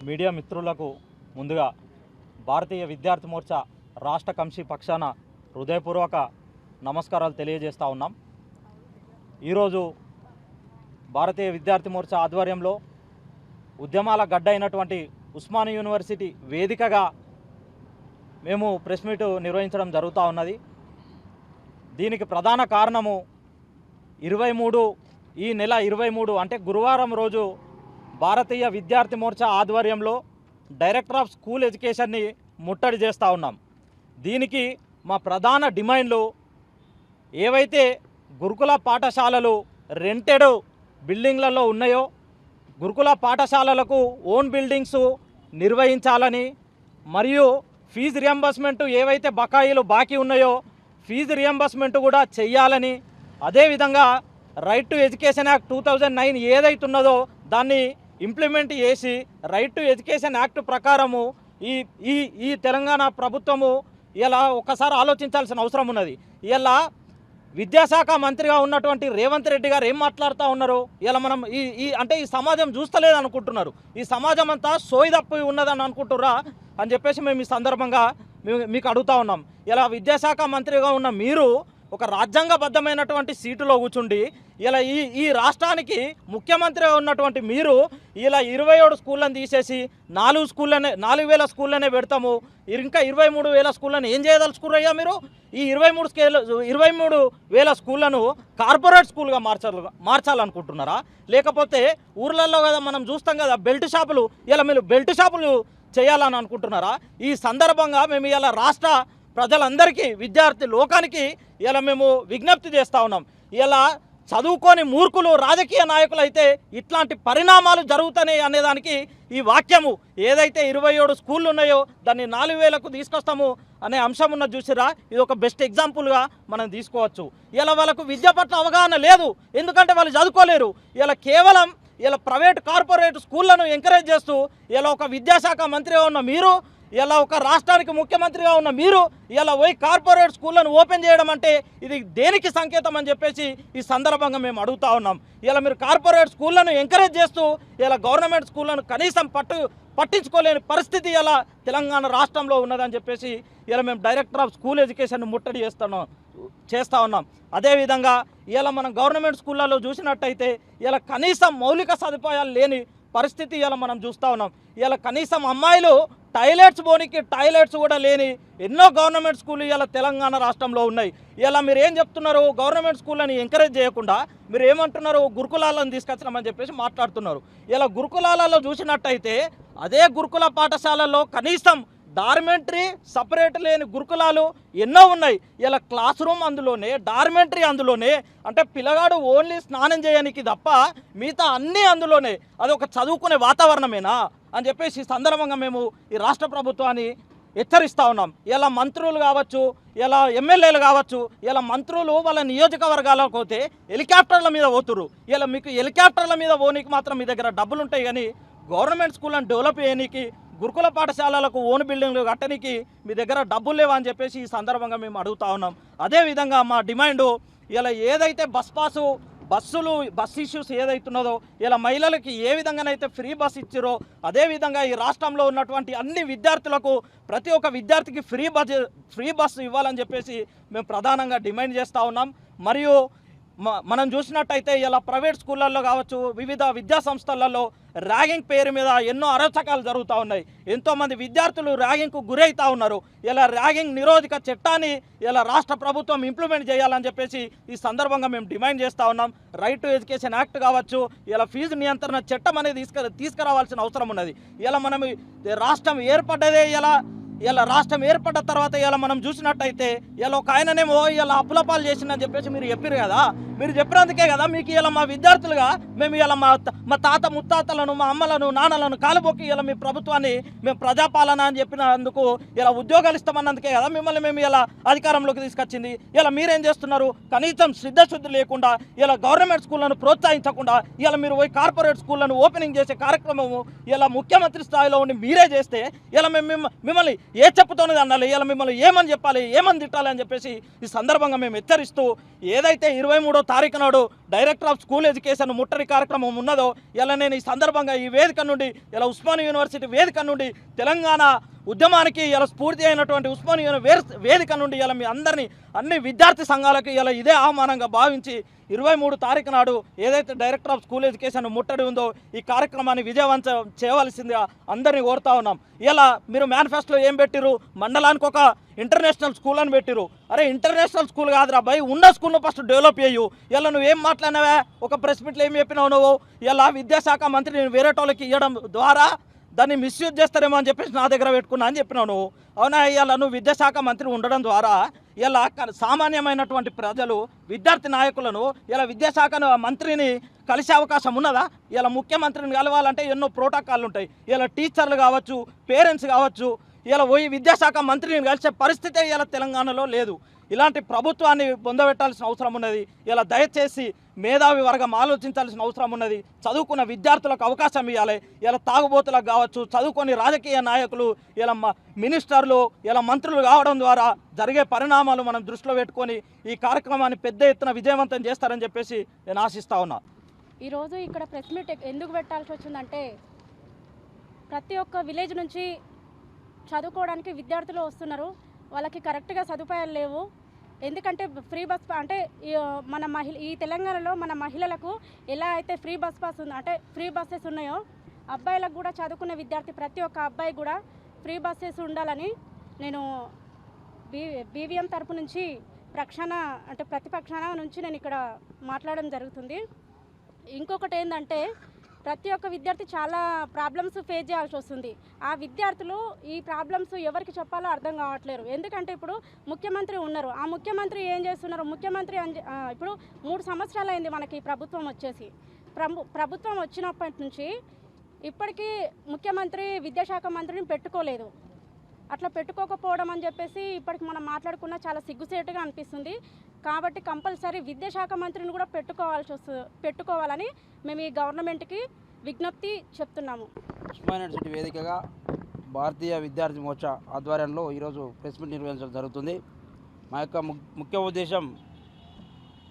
Media మిత్రులకు ముందుగా భారతీయ విద్యార్థి మోర్చా రాష్ట్ర కమిటీ పక్షాన హృదయపూర్వక నమస్కారాలు తెలియజేస్తా ఉన్నాం। ఈరోజు భారతీయ విద్యార్థి మోర్చా ఆధ్వర్యంలో ఉద్యమాల గడ్డ అయినటువంటి ఉస్మానియా యూనివర్సిటీ వేదికగా మేము ప్రెస్ మీట్ నిర్వహించడం జరుగుతూ ఉన్నది। దీనికి ప్రధాన కారణము 23 ఈ నెల 23 అంటే గురువారం రోజు భారతీయ విద్యార్థి మోర్చా ఆధ్వర్యంలో డైరెక్టర్ ఆఫ్ స్కూల్ ఎడ్యుకేషన్ని ముట్టడి చేస్తూ ఉన్నాం। దీనికి మా ప్రధాన డిమాండ్లు ఏవైతే గురుకుల పాఠశాలలు రెంటెడ్ బిల్డింగ్లలో ఉన్నాయో గురుకుల పాఠశాలలకు ఓన్ బిల్డింగ్స్ నిర్వహించాలని, మరియు ఫీజు రియంబర్స్మెంట్ ఏవైతే బకాయిలు బాకీ ఉన్నాయో ఫీజు రియంబర్స్మెంట్ కూడా చెయ్యాలని, అదేవిధంగా రైట్ టు ఎడ్యుకేషన్ యాక్ట్ 2009 ఏదైతున్నదో దాన్ని ఇంప్లిమెంట్ చేసి రైట్ టు ఎడ్యుకేషన్ యాక్ట్ ప్రకారము ఈ తెలంగాణ ప్రభుత్వము ఇలా ఒకసారి ఆలోచించాల్సిన అవసరం ఉన్నది। ఇలా విద్యాశాఖ మంత్రిగా ఉన్నటువంటి రేవంత్ రెడ్డి గారు ఏం మాట్లాడుతూ ఉన్నారు, ఇలా మనం ఈ సమాజం చూస్తలేదు అనుకుంటున్నారు, ఈ సమాజం అంతా సోయిదప్పి ఉన్నదని అనుకుంటుర్రా అని చెప్పేసి మేము ఈ సందర్భంగా మీకు అడుగుతూ ఉన్నాం। ఇలా విద్యాశాఖ మంత్రిగా ఉన్న మీరు ఒక రాజ్యాంగబద్ధమైనటువంటి సీటులో కూర్చుండి ఇలా ఈ రాష్ట్రానికి ముఖ్యమంత్రిగా ఉన్నటువంటి మీరు ఇలా 27 స్కూళ్ళని తీసేసి 4,000 స్కూళ్ళనే పెడతాము, ఇంకా 23,000 స్కూళ్ళని ఏం చేయదలుచుకున్నాయ్యా మీరు? ఈ 23,000 స్కూళ్ళను కార్పొరేట్ స్కూల్గా మార్చాలనుకుంటున్నారా? లేకపోతే ఊర్లలో కదా మనం చూస్తాం కదా బెల్ట్ షాపులు, ఇలా మీరు బెల్ట్ షాపులు చేయాలని అనుకుంటున్నారా? ఈ సందర్భంగా మేము ఇలా రాష్ట్ర ప్రజలందరికీ విద్యార్థి లోకానికి ఇలా మేము విజ్ఞప్తి చేస్తూ ఉన్నాం। ఇలా చదువుకొని మూర్ఖులు రాజకీయ నాయకులు అయితే ఇట్లాంటి పరిణామాలు జరుగుతున్నాయి అనేదానికి ఈ వాక్యము ఏదైతే 27 స్కూళ్ళు ఉన్నాయో దాన్ని 4,000కు తీసుకొస్తాము అనే అంశం ఉన్న చూసిరా, ఇది ఒక బెస్ట్ ఎగ్జాంపుల్గా మనం తీసుకోవచ్చు। ఇలా వాళ్ళకు విద్య పట్ల అవగాహన లేదు, ఎందుకంటే వాళ్ళు చదువుకోలేరు। ఇలా కేవలం ఇలా ప్రైవేట్ కార్పొరేట్ స్కూళ్ళను ఎంకరేజ్ చేస్తూ ఇలా ఒక విద్యాశాఖ మంత్రిగా ఉన్న మీరు, ఇలా ఒక రాష్ట్రానికి ముఖ్యమంత్రిగా ఉన్న మీరు ఇలా పోయి కార్పొరేట్ స్కూళ్ళను ఓపెన్ చేయడం అంటే ఇది దేనికి సంకేతం అని చెప్పేసి ఈ సందర్భంగా మేము అడుగుతా ఉన్నాం। ఇలా మీరు కార్పొరేట్ స్కూళ్ళను ఎంకరేజ్ చేస్తూ ఇలా గవర్నమెంట్ స్కూళ్ళను కనీసం పట్టించుకోలేని పరిస్థితి ఇలా తెలంగాణ రాష్ట్రంలో ఉన్నదని చెప్పేసి ఇలా మేము డైరెక్టర్ ఆఫ్ స్కూల్ ఎడ్యుకేషన్ ముట్టడి చేస్తూ ఉన్నాం। అదేవిధంగా ఇలా మనం గవర్నమెంట్ స్కూళ్ళలో చూసినట్టయితే ఇలా కనీసం మౌలిక సదుపాయాలు లేని పరిస్థితి ఇలా మనం చూస్తూ ఉన్నాం। ఇలా కనీసం అమ్మాయిలు టాయిలెట్స్ కూడా లేని ఎన్నో గవర్నమెంట్ స్కూళ్ళు ఇలా తెలంగాణ రాష్ట్రంలో ఉన్నాయి। ఇలా మీరు ఏం చెప్తున్నారు, గవర్నమెంట్ స్కూళ్ళని ఎంకరేజ్ చేయకుండా మీరు ఏమంటున్నారు, గురుకులాలను తీసుకొచ్చినామని చెప్పేసి మాట్లాడుతున్నారు। ఇలా గురుకులాలలో చూసినట్టయితే అదే గురుకుల పాఠశాలల్లో కనీసం డార్మెంటరీ సపరేట్ లేని గురుకులాలు ఎన్నో ఉన్నాయి। ఇలా క్లాస్ రూమ్ అందులోనే, డార్మెంటరీ అందులోనే, అంటే పిల్లగాడు ఓన్లీ స్నానం చేయడానికి తప్ప మిగతా అన్నీ అందులోనే, అది ఒక చదువుకునే వాతావరణమేనా అని చెప్పేసి ఈ సందర్భంగా మేము ఈ రాష్ట్ర ప్రభుత్వాన్ని హెచ్చరిస్తూ ఉన్నాం। ఇలా మంత్రులు కావచ్చు, ఇలా ఎమ్మెల్యేలు కావచ్చు, ఇలా మంత్రులు వాళ్ళ నియోజకవర్గాలకు పోతే హెలికాప్టర్ల మీద పోతురు। ఇలా మీకు హెలికాప్టర్ల మీద పోనీకి మాత్రం మీ దగ్గర డబ్బులు ఉంటాయి, కానీ గవర్నమెంట్ స్కూళ్ళని డెవలప్ చేయడానికి, గురుకుల పాఠశాలలకు ఓన్ బిల్డింగ్లు కట్టడానికి మీ దగ్గర డబ్బులు లేవా అని చెప్పేసి ఈ సందర్భంగా మేము అడుగుతా ఉన్నాం। అదేవిధంగా మా డిమాండు ఇలా ఏదైతే బస్ ఇష్యూస్ ఏదైతున్నదో ఇలా మహిళలకి ఏ విధంగానైతే ఫ్రీ బస్ ఇచ్చారో అదేవిధంగా ఈ రాష్ట్రంలో ఉన్నటువంటి అన్ని విద్యార్థులకు ప్రతి ఒక్క విద్యార్థికి ఫ్రీ బస్ ఇవ్వాలని చెప్పేసి మేము ప్రధానంగా డిమాండ్ చేస్తూ ఉన్నాం। మరియు మనం చూసినట్టయితే ఇలా ప్రైవేట్ స్కూళ్ళల్లో కావచ్చు, వివిధ విద్యా సంస్థలలో ర్యాగింగ్ పేరు మీద ఎన్నో అరాచకాలు జరుగుతూ ఉన్నాయి, ఎంతోమంది విద్యార్థులు ర్యాగింగ్కు గురవుతూ ఉన్నారు। ఇలా ర్యాగింగ్ నిరోధక చట్టాన్ని ఇలా రాష్ట్ర ప్రభుత్వం ఇంప్లిమెంట్ చేయాలని చెప్పేసి ఈ సందర్భంగా మేము డిమాండ్ చేస్తూ ఉన్నాం। రైట్ టు ఎడ్యుకేషన్ యాక్ట్ కావచ్చు, ఇలా ఫీజు నియంత్రణ చట్టం అనేది తీసుకురావాల్సిన అవసరం ఉన్నది। ఇలా మనం రాష్ట్రం ఏర్పడ్డదే ఇలా రాష్ట్రం ఏర్పడ్డ తర్వాత ఇలా మనం చూసినట్టయితే ఇలా ఒక ఆయననేమో ఇలా అప్పులపాలు చేసిందని చెప్పేసి మీరు చెప్పారు కదా, మీరు చెప్పినందుకే కదా మీకు ఇలా మా విద్యార్థులుగా మేము ఇలా మా తాత ముత్తాతలను, మా అమ్మలను, నాన్నలను కాలుబొక్కి ఇలా మీ ప్రభుత్వాన్ని మేము ప్రజాపాలన అని చెప్పినందుకు ఇలా ఉద్యోగాలు ఇస్తామన్నందుకే కదా మిమ్మల్ని మేము ఇలా అధికారంలోకి తీసుకొచ్చింది। ఇలా మీరేం చేస్తున్నారు, కనీసం శ్రద్ధశుద్ధి లేకుండా ఇలా గవర్నమెంట్ స్కూళ్ళను ప్రోత్సహించకుండా ఇలా మీరు పోయి కార్పొరేట్ స్కూళ్ళను ఓపెనింగ్ చేసే కార్యక్రమము ఇలా ముఖ్యమంత్రి స్థాయిలో ఉండి మీరే చేస్తే ఇలా మేము మిమ్మల్ని ఏ చెప్పుతోనే అనాలి, ఇలా మిమ్మల్ని ఏమని చెప్పాలి, ఏమని తిట్టాలి అని చెప్పేసి ఈ సందర్భంగా మేము హెచ్చరిస్తూ ఏదైతే 23వ తారీఖు నాడు డైరెక్టర్ ఆఫ్ స్కూల్ ఎడ్యుకేషన్ ముట్టడి కార్యక్రమం ఉన్నదో ఇలా నేను ఈ సందర్భంగా ఈ వేదిక నుండి ఇలా ఉస్మానియా యూనివర్సిటీ వేదిక నుండి తెలంగాణ ఉద్యమానికి ఇలా స్ఫూర్తి అయినటువంటి ఉస్మానియా వేదిక నుండి ఇలా మీ అందరినీ అన్ని విద్యార్థి సంఘాలకు ఇలా ఇదే ఆహ్వానంగా భావించి 23 తారీఖు నాడు ఏదైతే డైరెక్టర్ ఆఫ్ స్కూల్ ఎడ్యుకేషన్ ముట్టడి ఉందో ఈ కార్యక్రమాన్ని విజయవంతం చేయవలసిందిగా అందరినీ కోరుతా ఉన్నాం. ఇలా మీరు మేనిఫెస్టోలో ఏం పెట్టిరు, మండలానికి ఒక ఇంటర్నేషనల్ స్కూల్ అని పెట్టిరు. అరే ఇంటర్నేషనల్ స్కూల్ కాదురా భయ్, ఉన్న స్కూల్ను ఫస్ట్ డెవలప్ చేయు. ఇలా నువ్వేం మాట్లాడినావా, ఒక ప్రెస్ మీట్లో ఏం చెప్పినావు నువ్వు, ఇలా విద్యాశాఖ మంత్రిని వేరేటోళ్ళకి ఇవ్వడం ద్వారా దాన్ని మిస్యూజ్ చేస్తారేమో అని చెప్పేసి నా దగ్గర పెట్టుకున్నా అని చెప్పినావు నువ్వు. అవునా, ఇలా నువ్వు విద్యాశాఖ మంత్రి ఉండడం ద్వారా ఇలా సామాన్యమైనటువంటి ప్రజలు విద్యార్థి నాయకులను ఇలా విద్యాశాఖ మంత్రిని కలిసే అవకాశం ఉన్నదా? ఇలా ముఖ్యమంత్రిని కలవాలంటే ఎన్నో ప్రోటోకాల్లు ఉంటాయి. ఇలా టీచర్లు కావచ్చు, పేరెంట్స్ కావచ్చు, ఇలా పోయి విద్యాశాఖ మంత్రిని కలిసే పరిస్థితి ఇలా తెలంగాణలో లేదు. ఇలాంటి ప్రభుత్వాన్ని పొందబెట్టాల్సిన అవసరం ఉన్నది. ఇలా దయచేసి మేధావి వర్గం ఆలోచించాల్సిన అవసరం ఉన్నది. చదువుకున్న విద్యార్థులకు అవకాశం ఇవ్వాలి. ఇలా తాగుబోతులకు కావచ్చు, చదువుకొని రాజకీయ నాయకులు ఇలా మినిస్టర్లు ఇలా మంత్రులు కావడం ద్వారా జరిగే పరిణామాలు మనం దృష్టిలో పెట్టుకొని ఈ కార్యక్రమాన్ని పెద్ద ఎత్తున విజయవంతం చేస్తారని చెప్పేసి నేను ఆశిస్తా ఉన్నా. ఈరోజు ఇక్కడ ప్రెస్ మీట్ ఎందుకు పెట్టాల్సి వచ్చిందంటే, ప్రతి ఒక్క విలేజ్ నుంచి చదువుకోవడానికి విద్యార్థులు వస్తున్నారు. వాళ్ళకి కరెక్ట్గా సదుపాయాలు లేవు. ఎందుకంటే ఫ్రీ బస్ అంటే మన ఈ తెలంగాణలో మన మహిళలకు ఎలా అయితే ఫ్రీ బస్ పాస్ ఉంది అంటే ఫ్రీ బస్సెస్ ఉన్నాయో, అబ్బాయిలకు కూడా చదువుకునే విద్యార్థి ప్రతి ఒక్క అబ్బాయి కూడా ఫ్రీ బస్సెస్ ఉండాలని నేను బీవీఎం తరపు నుంచి ప్రతిపక్షాన నుంచి నేను ఇక్కడ మాట్లాడడం జరుగుతుంది. ఇంకొకటి ఏంటంటే, ప్రతి ఒక్క విద్యార్థి చాలా ప్రాబ్లమ్స్ ఫేస్ చేయాల్సి వస్తుంది. ఆ విద్యార్థులు ఈ ప్రాబ్లమ్స్ ఎవరికి చెప్పాలో అర్థం కావట్లేరు. ఎందుకంటే ఇప్పుడు ముఖ్యమంత్రి ఉన్నారు, ఆ ముఖ్యమంత్రి ఏం చేస్తున్నారు, ముఖ్యమంత్రి ఇప్పుడు 3 సంవత్సరాలు అయింది మనకి ప్రభుత్వం వచ్చేసి. ప్రభుత్వం వచ్చినప్పటి నుంచి ఇప్పటికీ ముఖ్యమంత్రి విద్యాశాఖ మంత్రిని పెట్టుకోలేదు. అట్లా పెట్టుకోకపోవడం అని చెప్పేసి ఇప్పటికి మనం మాట్లాడుకున్న చాలా సిగ్గుసేటుగా అనిపిస్తుంది. కాబట్టి కంపల్సరీ విద్యాశాఖ మంత్రిని కూడా పెట్టుకోవాలని మేము ఈ గవర్నమెంట్కి విజ్ఞప్తి చెప్తున్నాము. ఉస్మానియా యూనివర్సిటీ వేదికగా భారతీయ విద్యార్థి మోర్చా ఆధ్వర్యంలో ఈరోజు ప్రెస్ మీట్ నిర్వహించడం జరుగుతుంది. మా యొక్క ముఖ్య ఉద్దేశం,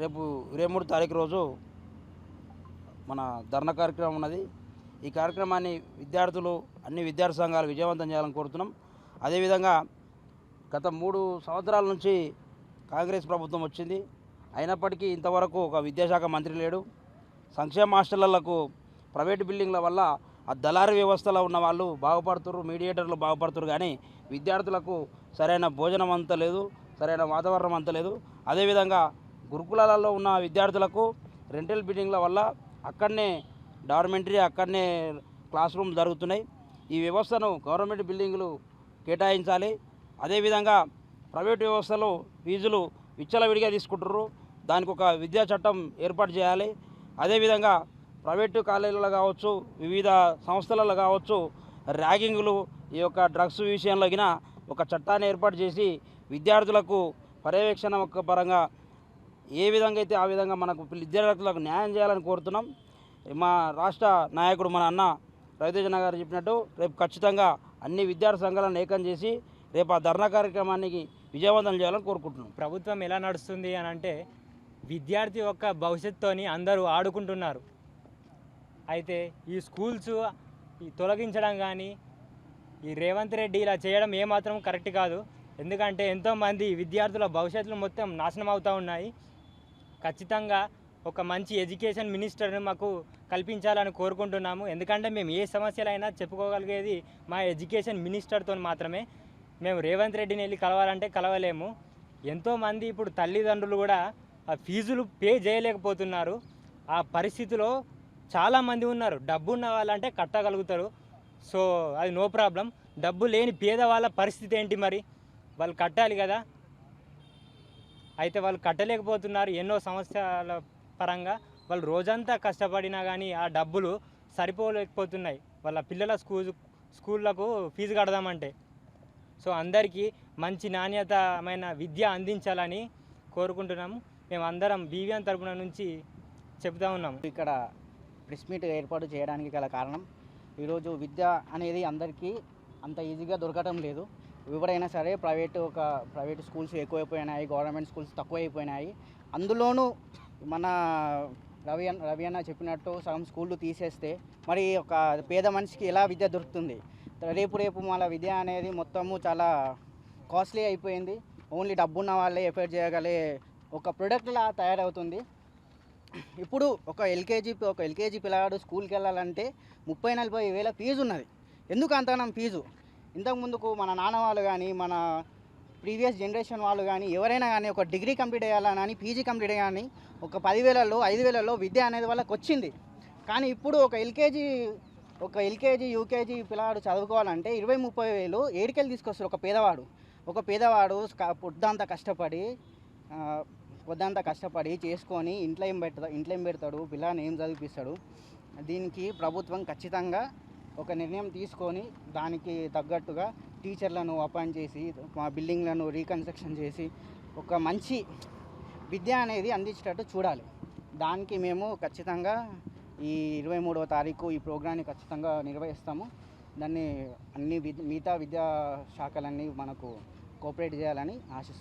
రేపు 23 తారీఖు రోజు మన ధర్నా కార్యక్రమం ఉన్నది. ఈ కార్యక్రమాన్ని విద్యార్థులు అన్ని విద్యార్థి సంఘాలు విజయవంతం చేయాలని కోరుతున్నాం. అదేవిధంగా గత 3 సంవత్సరాల నుంచి కాంగ్రెస్ ప్రభుత్వం వచ్చింది, అయినప్పటికీ ఇంతవరకు ఒక విద్యాశాఖ మంత్రి లేడు. సంక్షేమ హాస్టళ్లకు ప్రైవేటు బిల్డింగ్ల వల్ల ఆ దళారీ వ్యవస్థలో ఉన్న వాళ్ళు బాగుపడుతున్నారు, మీడియేటర్లు బాగుపడుతున్నారు, కానీ విద్యార్థులకు సరైన భోజనం అంత లేదు, సరైన వాతావరణం అంత లేదు. అదేవిధంగా గురుకులాలలో ఉన్న విద్యార్థులకు రెంటల్ బిల్డింగ్ల వల్ల అక్కడనే డార్మెంటరీ, అక్కడనే క్లాస్ రూమ్ జరుగుతున్నాయి. ఈ వ్యవస్థను గవర్నమెంట్ బిల్డింగులు కేటాయించాలి. అదేవిధంగా ప్రైవేట్ వ్యవస్థలో ఫీజులు విచ్చలవిడిగా తీసుకుంటున్నారు, దానికి ఒక విద్యా చట్టం ఏర్పాటు చేయాలి. అదేవిధంగా ప్రైవేటు కాలేజీలలో కావచ్చు, వివిధ సంస్థలలో కావచ్చు, ర్యాగింగులు, ఈ యొక్క డ్రగ్స్ విషయంలో ఒక చట్టాన్ని ఏర్పాటు చేసి విద్యార్థులకు పర్యవేక్షణ పరంగా ఏ విధంగా అయితే ఆ విధంగా మనకు విద్యార్థులకు న్యాయం చేయాలని కోరుతున్నాం. మా రాష్ట్ర నాయకుడు మన అన్న రవితేజన్న గారు చెప్పినట్టు రేపు ఖచ్చితంగా అన్ని విద్యార్థి సంఘాలను ఏకం చేసి రేపు ఆ ధర్నా కార్యక్రమానికి విజయవంతం చేయాలని కోరుకుంటున్నాం. ప్రభుత్వం ఎలా నడుస్తుంది అని అంటే, విద్యార్థి యొక్క భవిష్యత్తుని అందరూ ఆడుకుంటున్నారు. అయితే ఈ స్కూల్స్ తొలగించడం కానీ ఈ రేవంత్ రెడ్డి ఇలా చేయడం ఏమాత్రం కరెక్ట్ కాదు. ఎందుకంటే ఎంతోమంది విద్యార్థుల భవిష్యత్తులు మొత్తం నాశనం అవుతూ ఉన్నాయి. ఖచ్చితంగా ఒక మంచి ఎడ్యుకేషన్ మినిస్టర్ని మాకు కల్పించాలని కోరుకుంటున్నాము. ఎందుకంటే మేము ఏ సమస్యలైనా చెప్పుకోగలిగేది మా ఎడ్యుకేషన్ మినిస్టర్తో మాత్రమే. మేము రేవంత్ రెడ్డిని వెళ్ళి కలవాలంటే కలవలేము. ఎంతోమంది ఇప్పుడు తల్లిదండ్రులు కూడా ఆ ఫీజులు పే చేయలేకపోతున్నారు. ఆ పరిస్థితిలో చాలామంది ఉన్నారు. డబ్బు ఉన్న వాళ్ళంటే కట్టగలుగుతారు, సో అది నో ప్రాబ్లం. డబ్బు లేని పేదవాళ్ళ పరిస్థితి ఏంటి మరి? వాళ్ళు కట్టాలి కదా. అయితే వాళ్ళు కట్టలేకపోతున్నారు. ఎన్నో సమస్యల పరంగా వాళ్ళు రోజంతా కష్టపడినా కానీ ఆ డబ్బులు సరిపోలేకపోతున్నాయి వాళ్ళ పిల్లల స్కూళ్ళకు ఫీజు కడదామంటే. సో అందరికీ మంచి నాణ్యతమైన విద్య అందించాలని కోరుకుంటున్నాము. మేము అందరం బీవీఎం తరపున నుంచి చెప్తా ఉన్నాము. ఇక్కడ ప్రెస్ మీట్ ఏర్పాటు చేయడానికి గల కారణం, ఈరోజు విద్య అనేది అందరికీ అంత ఈజీగా దొరకటం లేదు. ఎవరైనా సరే ప్రైవేట్ స్కూల్స్ ఎక్కువైపోయినాయి, గవర్నమెంట్ స్కూల్స్ తక్కువైపోయినాయి. అందులోనూ మన రవి అన్న చెప్పినట్టు సగం స్కూళ్ళు తీసేస్తే మరి ఒక పేద మనిషికి ఎలా విద్య దొరుకుతుంది? రేపు మన విద్య అనేది మొత్తము చాలా కాస్ట్లీ అయిపోయింది. ఓన్లీ డబ్బున్న వాళ్ళే ఎఫర్ట్ చేయగలే ఒక ప్రొడక్ట్లా తయారవుతుంది. ఇప్పుడు ఒక ఎల్కేజీ పిల్లగాడు స్కూల్కి వెళ్ళాలంటే 30-40 వేల ఫీజు ఉన్నది. ఎందుకు అంతగానం ఫీజు? ఇంతకుముందుకు మన నాన్న వాళ్ళు కానీ మన ప్రీవియస్ జనరేషన్ వాళ్ళు కానీ ఎవరైనా కానీ ఒక డిగ్రీ కంప్లీట్ చేయాలని పీజీ కంప్లీట్ కానీ ఒక 10,000లో 5,000లో విద్య అనేది వాళ్ళకి వచ్చింది. కానీ ఇప్పుడు ఒక ఎల్కేజీ యూకేజీ పిల్లవాడు చదువుకోవాలంటే 20-30 వేలు ఏడికెళ్ళి తీసుకొస్తారు. ఒక పేదవాడు పొద్దంతా కష్టపడి చేసుకొని ఇంట్లో ఏం పెడతాడు, పిల్లని ఏం చదివిపిస్తాడు? దీనికి ప్రభుత్వం ఖచ్చితంగా ఒక నిర్ణయం తీసుకొని దానికి తగ్గట్టుగా టీచర్లను అపాయింట్ చేసి మా బిల్డింగ్లను రీకన్స్ట్రక్షన్ చేసి ఒక మంచి విద్య అనేది అందించేటట్టు చూడాలి. దానికి మేము ఖచ్చితంగా ఈ 23వ తారీఖు ఈ ప్రోగ్రాన్ని ఖచ్చితంగా నిర్వహిస్తాము. దాన్ని మిగతా విద్యా శాఖలన్నీ మనకు కోఆపరేట్ చేయాలని ఆశిస్తున్నాం.